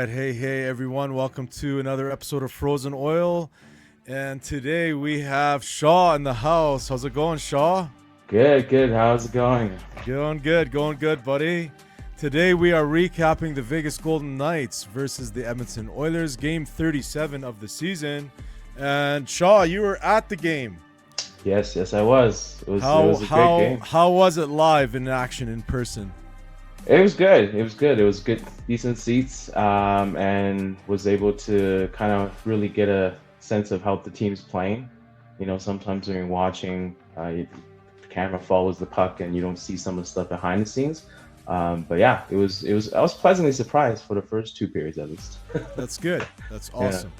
right. Hey, everyone. Welcome to another episode of Frozen Oil. And today we have Shaw in the house. How's it going, Shaw? Good. How's it going? Going good, buddy. Today we are recapping the Vegas Golden Knights versus the Edmonton Oilers, game 37 of the season. And Shaw, you were at the game. Yes, I was. It was How it was a great game. how was it live in action in person? It was good. It was good, decent seats, and was able to kind of really get a sense of how the team's playing. You know, sometimes when you're watching, the camera follows the puck, and you don't see some of the stuff behind the scenes. But yeah, it was. I was pleasantly surprised for the first two periods, at least. That's good. That's Yeah, awesome.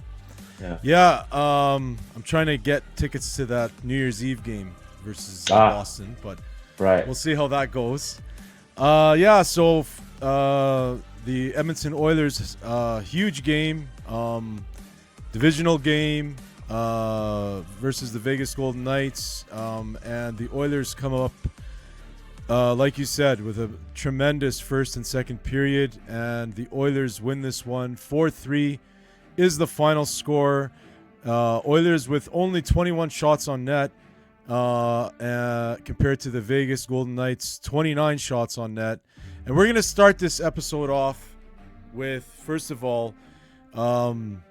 yeah. Yeah, I'm trying to get tickets to that New Year's Eve game versus Ah, Boston, but right. we'll see how that goes. So the Edmonton Oilers, huge game, divisional game versus the Vegas Golden Knights, and the Oilers come up, like you said, with a tremendous first and second period, and the Oilers win this one 4-3 is the final score. Oilers with only 21 shots on net, compared to the Vegas Golden Knights 29 shots on net. And we're going to start this episode off with, first of all, and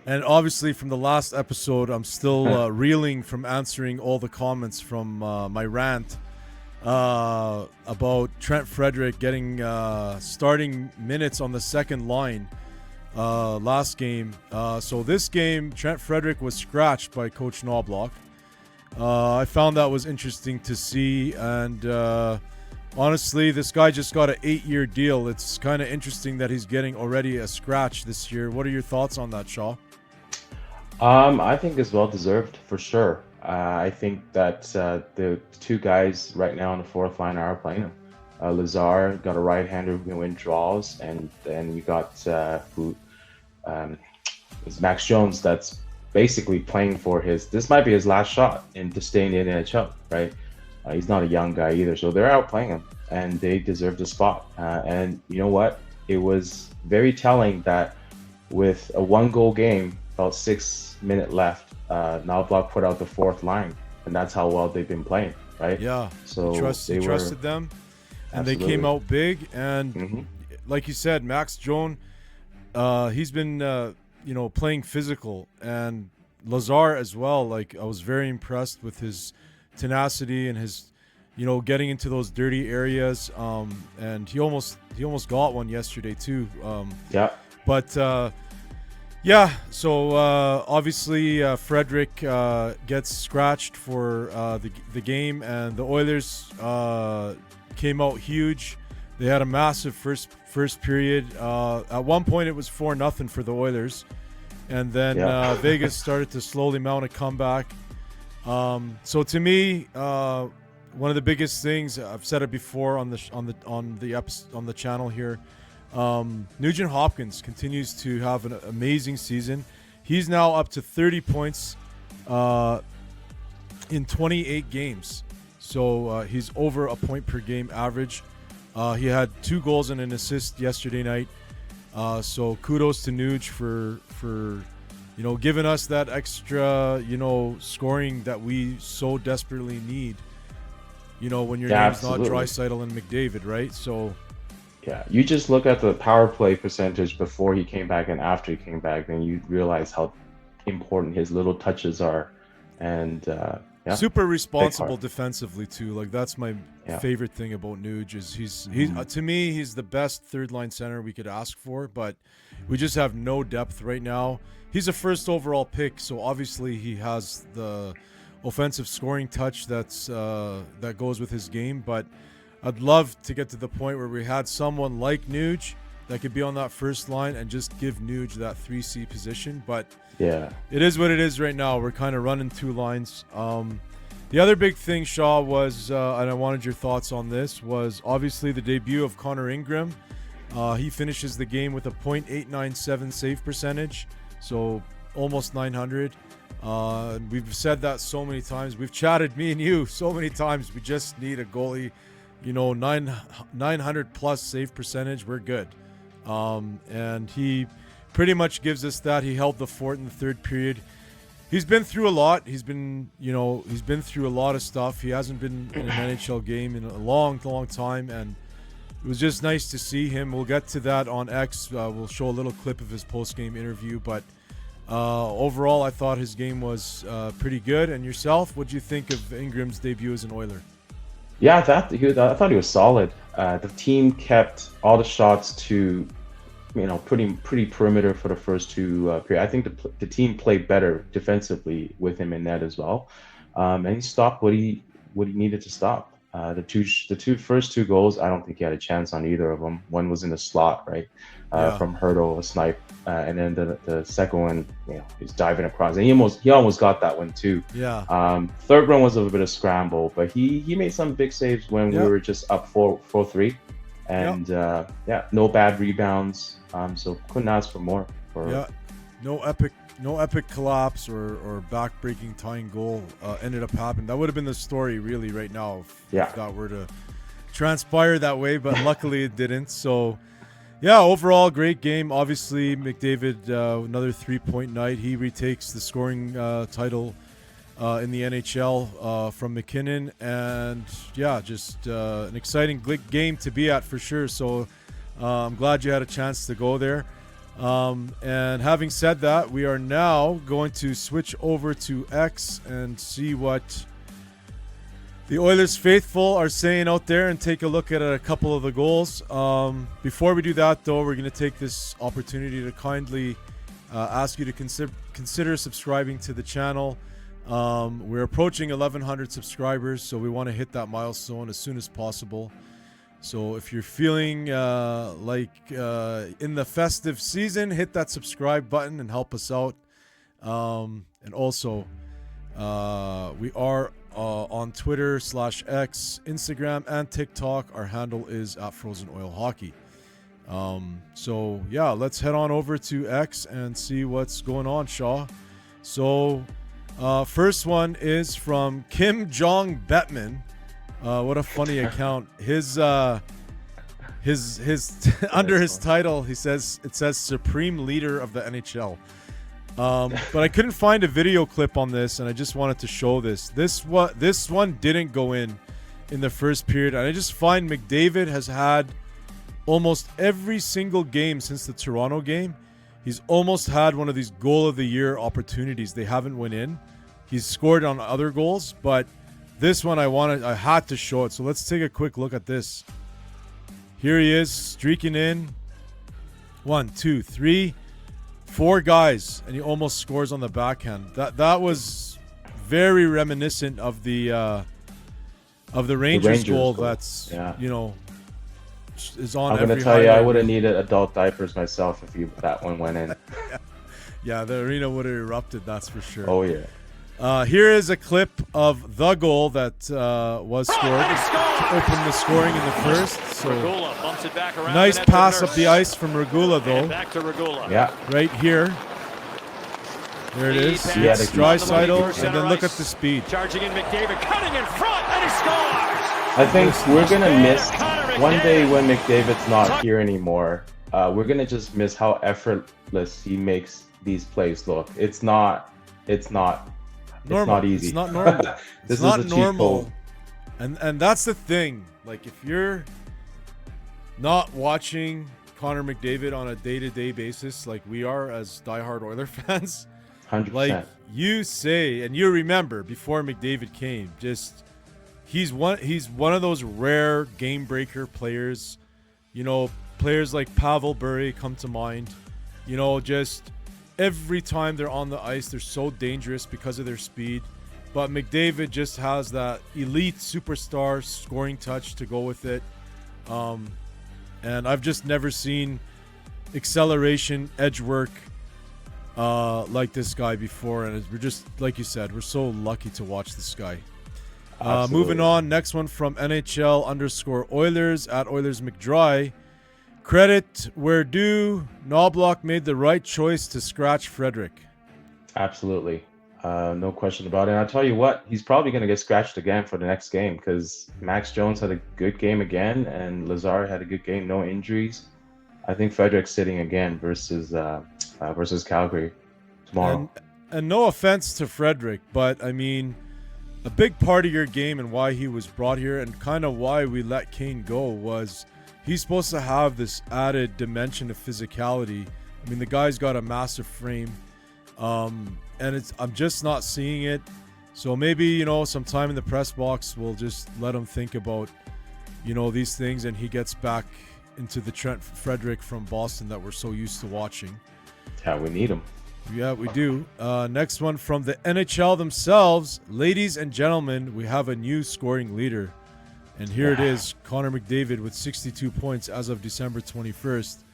obviously from the last episode, I'm still reeling from answering all the comments from my rant about Trent Frederick getting starting minutes on the second line last game. So this game, Trent Frederick was scratched by Coach Knobloch. I found that was interesting to see, and honestly, this guy just got an 8-year deal. It's kind of interesting that he's getting already a scratch this year. What are your thoughts on that, Shaw? I think it's well deserved for sure. I think that the two guys right now on the fourth line are playing him. Lazar got a right-hander who can win draws, and then you got it's Max Jones that's basically playing for this might be his last shot to stay in the NHL, right? He's not a young guy either, so they're out playing him, and they deserve the spot. And you know what? It was very telling that with a one-goal game, about 6 minutes left, Knobloch put out the fourth line, and that's how well they've been playing, right? Yeah, So he they were trusted them, and they came absolutely. out big. And Hmm. like you said, Max Jones, he's been playing physical, and Lazar as well. Like, I was very impressed with his tenacity and his getting into those dirty areas. And he almost got one yesterday too. Yeah, But yeah, so obviously Frederick gets scratched for the game, and the Oilers came out huge. They had a massive first period. At one point, it was 4-0 for the Oilers, and then yeah. Vegas started to slowly mount a comeback. So to me, one of the biggest things, I've said it before on the channel here. Nugent Hopkins continues to have an amazing season. He's now up to 30 points in 28 games. So he's over a point per game average. He had 2 goals and an assist yesterday night. So kudos to Nuge for giving us that extra scoring that we so desperately need. When your Yeah, name's not absolutely. Draisaitl and McDavid, right? So Yeah, you just look at the power play percentage before he came back and after he came back, then you realize how important his little touches are. And yeah, super big responsible part. defensively too. Like, that's my Yeah. favorite thing about Nuge is he's Hmm. to me, he's the best third line center we could ask for, but we just have no depth right now. He's a first overall pick, so obviously he has the offensive scoring touch that goes with his game, but I'd love to get to the point where we had someone like Nuge that could be on that first line and just give Nuge that 3C position, but Yeah. it is what it is right now. We're kind of running 2 lines. The other big thing, Shaw, was, and I wanted your thoughts on this, was obviously the debut of Connor Ingram. He finishes the game with a .897 save percentage, so almost 900. We've said that so many times. We've chatted, me and you, so many times. We just need a goalie, 900 plus save percentage. We're good. And he pretty much gives us that. He held the fort in the third period. He's been through a lot. He's been through a lot of stuff. He hasn't been in an NHL game in a long time, and it was just nice to see him. We'll get to that on X. We'll show a little clip of his post-game interview, but overall, I thought his game was pretty good. And yourself, what do you think of Ingram's debut as an Oiler? Yeah, I thought he was solid. The team kept all the shots to, pretty perimeter for the first two periods. I think the team played better defensively with him in net as well, and he stopped what he needed to stop. The first two goals, I don't think he had a chance on either of them. One was in the slot, right, from Hurdle, a snipe, and then the second one, he's diving across, and he almost got that one too. Yeah. Third one was a bit of scramble, but he made some big saves when we were just up 4-3, and no bad rebounds. So couldn't ask for more. No epic collapse or back-breaking tying goal ended up happening. That would have been the story really right now if that were to transpire that way, but luckily it didn't. So overall great game. Obviously McDavid, another 3-point night. He retakes the scoring title in the NHL from McKinnon, and just an exciting game to be at for sure. So I'm glad you had a chance to go there. And having said that, we are now going to switch over to X and see what the Oilers faithful are saying out there and take a look at a couple of the goals. Before we do that, though, we're going to take this opportunity to kindly ask you to consider subscribing to the channel. We're approaching 1,100 subscribers, so we want to hit that milestone as soon as possible. So if you're feeling like in the festive season, hit that subscribe button and help us out. And also, we are on Twitter /X, Instagram, and TikTok. Our handle is @FrozenOilHockey. So let's head on over to X and see what's going on, Shaw. So first one is from Kim Jong Bettman. What a funny account. His under his title, it says Supreme Leader of the NHL. But I couldn't find a video clip on this, and I just wanted to show this. This one didn't go in the first period, and I just find McDavid has had almost every single game since the Toronto game. He's almost had one of these goal of the year opportunities. They haven't went in. He's scored on other goals, but this one I had to show it. So let's take a quick look at this. Here he is streaking in. 1, 2, 3, 4 guys, and he almost scores on the backhand. That was very reminiscent of the Rangers goal. That's is on. I'm going to tell you, I would have needed adult diapers myself if that one went in. Yeah, the arena would have erupted. That's for sure. Oh yeah. Here is a clip of the goal that was scored to open the scoring in the first. So nice pass up the ice from Regula, though. Back to Regula. Yeah. Right here. There it is. It's Draisaitl, and then look at the speed. Charging in McDavid, cutting in front, and he scores! I think we're going to miss, one day when McDavid's not here anymore, we're going to just miss how effortless he makes these plays look. It's not easy. It's not normal. It's not normal. And that's the thing. Like, if you're not watching Connor McDavid on a day-to-day basis like we are as diehard Oiler fans, 100%. like you say, and you remember before McDavid came, just he's one of those rare game breaker players. Players like Pavel Bure come to mind. Just every time they're on the ice, they're so dangerous because of their speed. But McDavid just has that elite superstar scoring touch to go with it. And I've just never seen acceleration, edge work like this guy before. And we're just, like you said, we're so lucky to watch this guy. Moving on, next one from NHL_Oilers @OilersMcDry. Credit where due, Knobloch made the right choice to scratch Frederick. Absolutely. No question about it. And I'll tell you what, he's probably going to get scratched again for the next game because Max Jones had a good game again and Lazar had a good game, no injuries. I think Frederick's sitting again versus Calgary tomorrow. And no offense to Frederick, but I mean, a big part of your game and why he was brought here and kind of why we let Kane go was he's supposed to have this added dimension of physicality. I mean, the guy's got a massive frame, and I'm just not seeing it. So maybe, sometime in the press box, we'll just let him think about, these things, and he gets back into the Trent Frederick from Boston that we're so used to watching. Yeah, we need him. Yeah, we do. Next one from the NHL themselves. Ladies and gentlemen, we have a new scoring leader. And here it is, Connor McDavid with 62 points as of December 21st.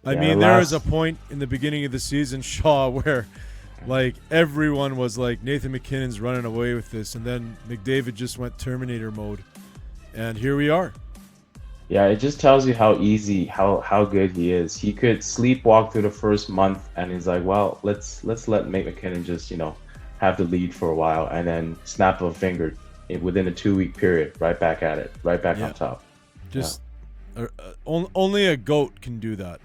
I mean, there was a point in the beginning of the season, Shaw, where everyone was like, Nathan McKinnon's running away with this. And then McDavid just went Terminator mode. And here we are. Yeah, it just tells you how easy, how good he is. He could sleepwalk through the first month, and he's like, well, let's let Nate McKinnon just have the lead for a while, and then snap of a finger within a 2-week period, right back at it, right back on top. Just only a GOAT can do that.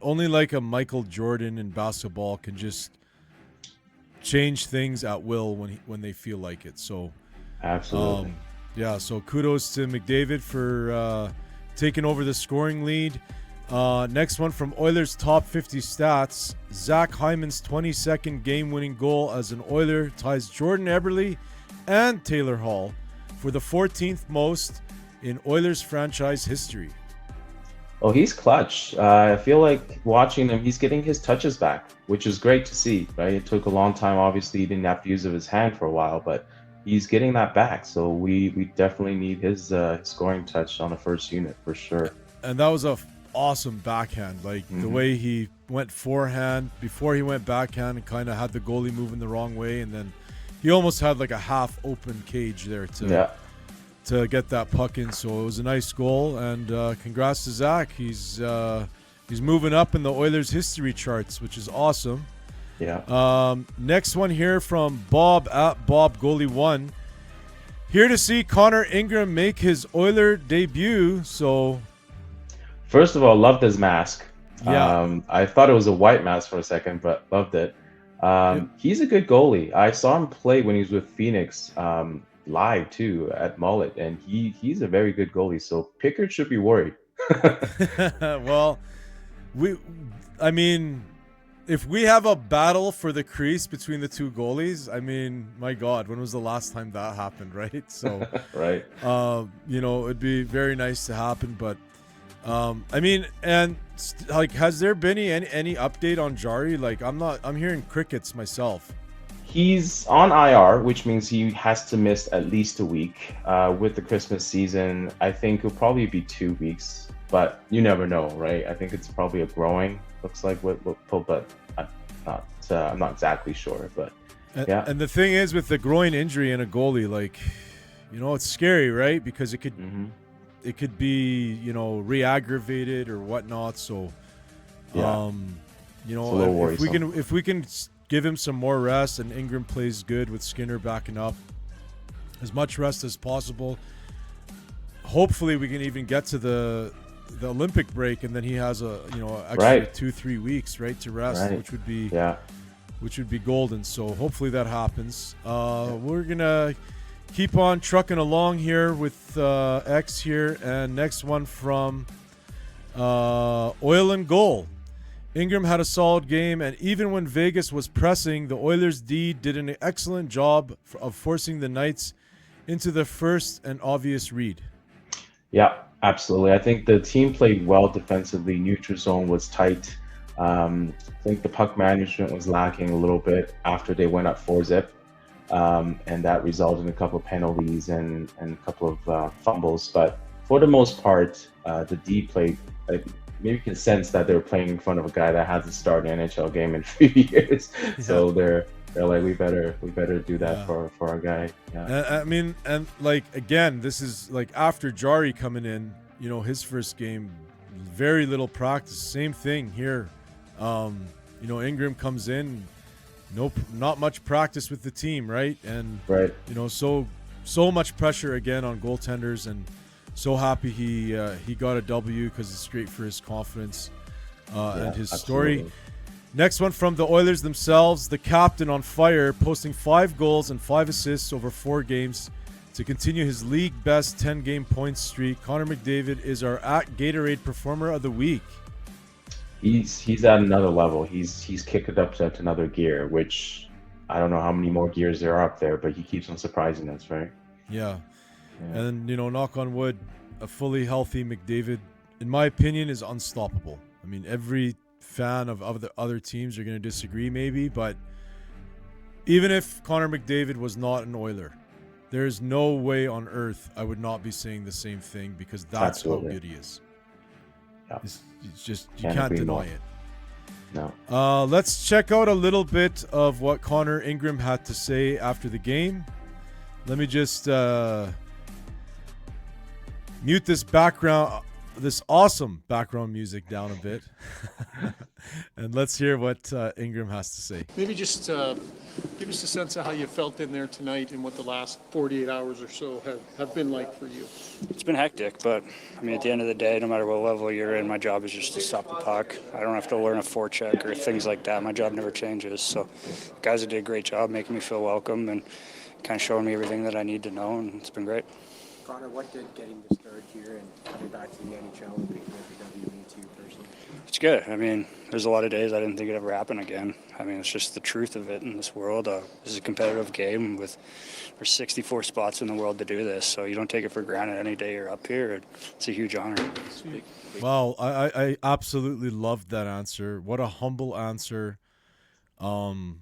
Only like a Michael Jordan in basketball can just change things at will when they feel like it. So absolutely. Yeah, so kudos to McDavid for taking over the scoring lead. Next one from Oilers' top 50 stats. Zach Hyman's 22nd game-winning goal as an Oiler ties Jordan Eberle and Taylor Hall for the 14th most in Oilers franchise history. Oh, he's clutch. I feel like watching him, he's getting his touches back, which is great to see, right? It took a long time. Obviously, he didn't have use of his hand for a while, but he's getting that back, so we definitely need his scoring touch on the first unit for sure. And that was a awesome backhand, the way he went forehand before he went backhand and kind of had the goalie moving the wrong way, and then he almost had like a half open cage there to get that puck in. So it was a nice goal, and congrats to Zach. He's moving up in the Oilers history charts, which is awesome. Yeah. Next one here from Bob at Bob Goalie 1. Here to see Connor Ingram make his Oiler debut. So, first of all, loved his mask. Yeah. I thought it was a white mask for a second, but loved it. He's a good goalie. I saw him play when he was with Phoenix live too at Mullet, and he's a very good goalie. So Pickard should be worried. Well, I mean, if we have a battle for the crease between the two goalies, I mean, my God, when was the last time that happened, right? So, right. It'd be very nice to happen, but I mean, and has there been any update on Jari? I'm hearing crickets myself. He's on IR, which means he has to miss at least a week. With the Christmas season, I think it'll probably be 2 weeks, but you never know, right? I think it's probably a growing. Looks like what but I'm not exactly sure. But yeah. And the thing is, with the groin injury in a goalie, it's scary, right? Because it could it could be re-aggravated or whatnot. So if we can give him some more rest and Ingram plays good with Skinner backing up, as much rest as possible. Hopefully, we can even get to the Olympic break, and then he has extra 2-3 weeks to rest, which would be golden. So hopefully that happens. We're gonna keep on trucking along here with X here, and next one from Oil and Goal. Ingram had a solid game, and even when Vegas was pressing, the Oilers' D did an excellent job of forcing the Knights into the first and obvious read. Yeah, absolutely. I think the team played well defensively. Neutral zone was tight. I think the puck management was lacking a little bit after they went up 4-zip, and that resulted in a couple of penalties and a couple of fumbles. But for the most part, the D played. Maybe you can sense that they're playing in front of a guy that hasn't started an NHL game in 3 years. Yeah. So they're like, we better do that for our guy. Yeah. I mean, and again, this is after Jari coming in, his first game, very little practice. Same thing here. Ingram comes in, not much practice with the team, right? And so much pressure again on goaltenders, and so happy he got a W because it's great for his confidence and his story. Absolutely. Next one from the Oilers themselves, the captain on fire, posting 5 goals and 5 assists over 4 games to continue his league best 10-game point streak. Connor McDavid is our at Gatorade Performer of the Week. He's at another level. He's kicked it up to another gear, which I don't know how many more gears there are up there, but he keeps on surprising us, right? Yeah. And, knock on wood, a fully healthy McDavid, in my opinion, is unstoppable. I mean, every fan of the other teams are going to disagree maybe, but even if Connor McDavid was not an Oiler, there's no way on earth I would not be saying the same thing, because that's Absolutely. how good he is. Yeah. It's just, you Can't can't agree deny more. it. No. Let's check out a little bit of what Connor Ingram had to say after the game. Let me just mute this awesome background music down a bit. And let's hear what Ingram has to say. Maybe just give us a sense of how you felt in there tonight and what the last 48 hours or so have been like for you. It's been hectic, but I mean, at the end of the day, no matter what level you're in, my job is just to stop the puck. I don't have to learn a forecheck or things like that. My job never changes. So the guys did a great job making me feel welcome and kind of showing me everything that I need to know, and it's been great. Connor, what did getting the start here and coming back to the NHL and picking up the W mean to you personally? It's good. I mean, there's a lot of days I didn't think it'd ever happen again. I mean, it's just the truth of it in this world. This is a competitive game there's 64 spots in the world to do this, so you don't take it for granted any day you're up here. It's a huge honor. Wow, I absolutely loved that answer. What a humble answer. The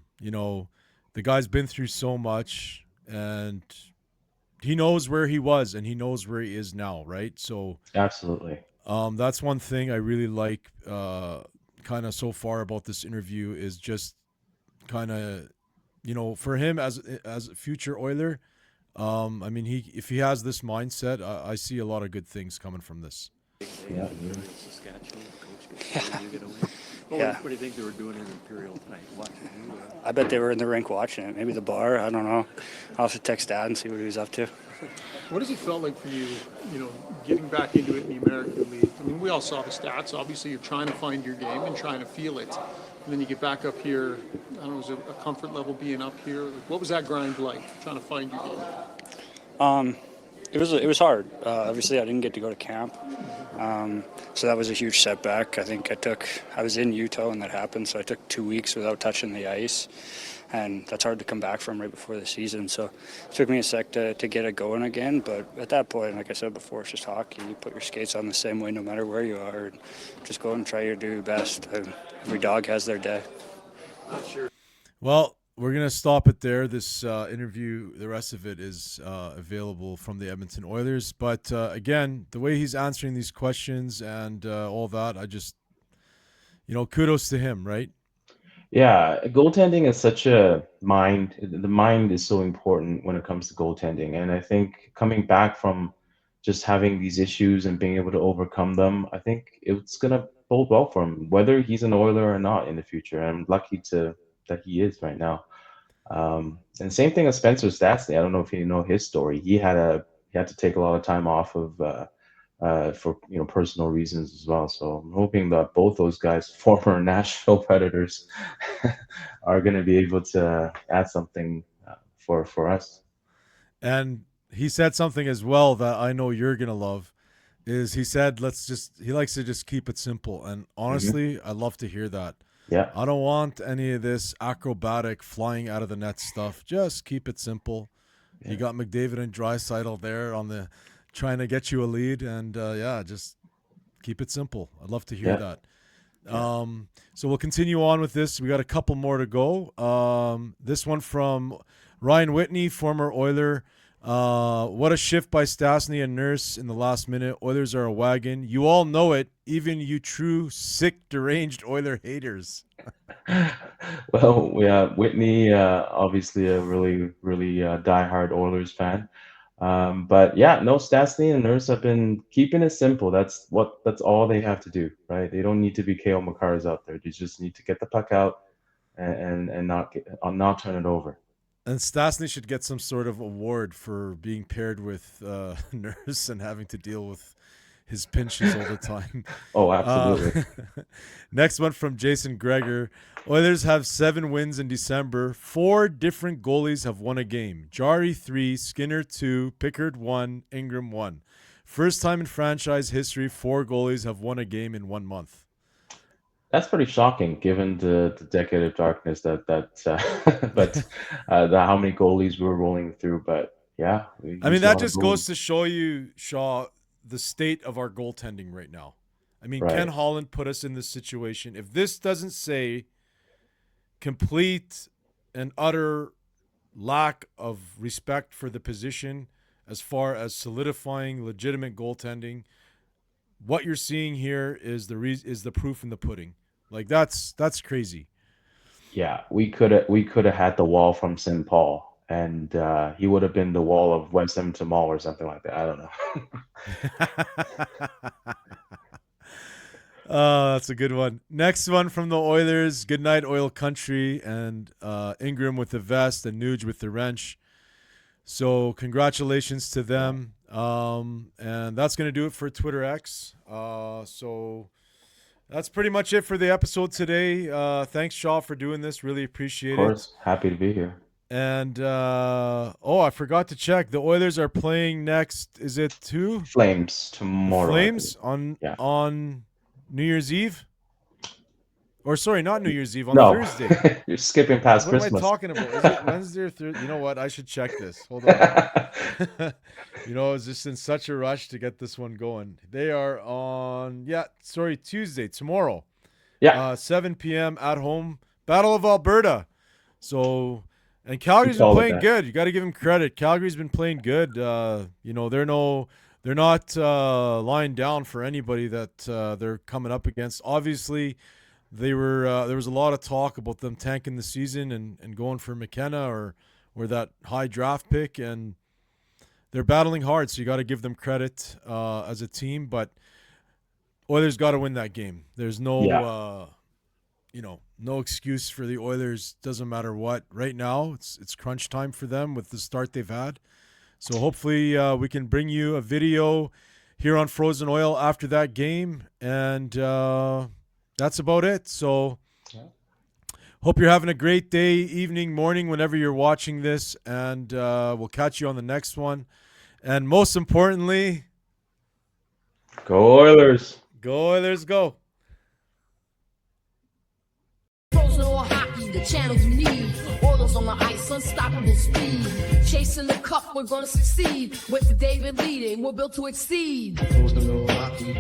guy's been through so much, and he knows where he was and he knows where he is now, right? So Absolutely. that's one thing I really like kind of so far about this interview, is just kind of, for him as a future Oiler, I mean, if he has this mindset, I see a lot of good things coming from this. Yeah. Saskatchewan, coach, you get away. Yeah. What do you think they were doing in Imperial tonight? Watching you? I bet they were in the rink watching it. Maybe the bar. I don't know. I'll have to text Dad and see what he was up to. What has it felt like for you, getting back into it in the American League? I mean, we all saw the stats. Obviously, you're trying to find your game and trying to feel it. And then you get back up here. I don't know, was it a comfort level being up here? Like, what was that grind like, trying to find your game? It was hard. Obviously, I didn't get to go to camp, so that was a huge setback. I think I was in Utah when that happened, so I took 2 weeks without touching the ice, and that's hard to come back from right before the season. So it took me a sec to get it going again, but at that point, like I said before, it's just hockey. You put your skates on the same way no matter where you are, and just go and try to do your best. Every dog has their day. Well, we're going to stop it there. This interview, the rest of it is available from the Edmonton Oilers. But again, the way he's answering these questions and all that, I just, kudos to him, right? Yeah, goaltending is such a mind. The mind is so important when it comes to goaltending. And I think coming back from just having these issues and being able to overcome them, I think it's going to bode well for him, whether he's an Oiler or not in the future. And I'm lucky that he is right now. And same thing as Spencer Stastny. I don't know if you know his story. He had to take a lot of time off of for personal reasons as well. So I'm hoping that both those guys, former Nashville Predators, are going to be able to add something for us. And he said something as well that I know you're going to love, is he said, he likes to just keep it simple. And honestly, I love to hear that. Yeah. I don't want any of this acrobatic flying out of the net stuff. Just keep it simple. Yeah. You got McDavid and Draisaitl there trying to get you a lead, and just keep it simple. I'd love to hear that. Yeah. So we'll continue on with this. We got a couple more to go. This one from Ryan Whitney, former Oiler. What a shift by Stastny and Nurse in the last minute. Oilers are a wagon. You all know it, even you true, sick, deranged Oiler haters. Well, yeah, Whitney, obviously a really, really diehard Oilers fan. But yeah, no, Stastny and Nurse have been keeping it simple. That's all they have to do, right? They don't need to be K.O. Makars out there. They just need to get the puck out and not turn it over. And Stastny should get some sort of award for being paired with Nurse and having to deal with his pinches all the time. Oh, absolutely. Next one from Jason Greger. Oilers have 7 wins in December. 4 different goalies have won a game. Jari 3, Skinner 2, Pickard 1, Ingram 1. First time in franchise history 4 goalies have won a game in 1 month. That's pretty shocking, given the decade of darkness but how many goalies we're rolling through. But yeah, I mean, that just goes to show you, Shaw, the state of our goaltending right now. I mean, Right. Ken Holland put us in this situation. If this doesn't say complete and utter lack of respect for the position as far as solidifying legitimate goaltending, what you're seeing here is the proof in the pudding. Like that's crazy. Yeah, we could have had the wall from St. Paul, and he would have been the wall of West Edmonton Mall or something like that. I don't know. That's a good one. Next one from the Oilers. Good night, Oil Country, and Ingram with the vest and Nuge with the wrench. So congratulations to them. And that's going to do it for Twitter X. So that's pretty much it for the episode today. Thanks, Shaw, for doing this. Really appreciate Of course, happy to be here. And I forgot to check. The Oilers are playing next. Is it 2? Flames tomorrow. Flames on New Year's Eve? Or sorry, not New Year's Eve, on Thursday. You're skipping past What Christmas. am I talking about? Is it Wednesday or Thursday? You know what? I should check this. Hold on. I was just in such a rush to get this one going. They are on, Tuesday, tomorrow. Yeah. 7 p.m. at home. Battle of Alberta. So, and Calgary's been called it playing that. good. You got to give them credit. Calgary's been playing good. They're not lying down for anybody that they're coming up against. Obviously, there was a lot of talk about them tanking the season and going for McKenna or that high draft pick, and they're battling hard. So you got to give them credit as a team. But Oilers got to win that game. There's no no excuse for the Oilers. Doesn't matter what. Right now, it's crunch time for them with the start they've had. So hopefully we can bring you a video here on Frozen Oil after that game, and that's about it. So hope you're having a great day, evening, morning, whenever you're watching this, and we'll catch you on the next one. And most importantly, Go Oilers! go Oilers, go! Frozen or hockey, the channels you need. Oilers on the ice, unstoppable speed. Chasing the cup, we're gonna succeed. With David leading, we're built to exceed. Frozen or hockey,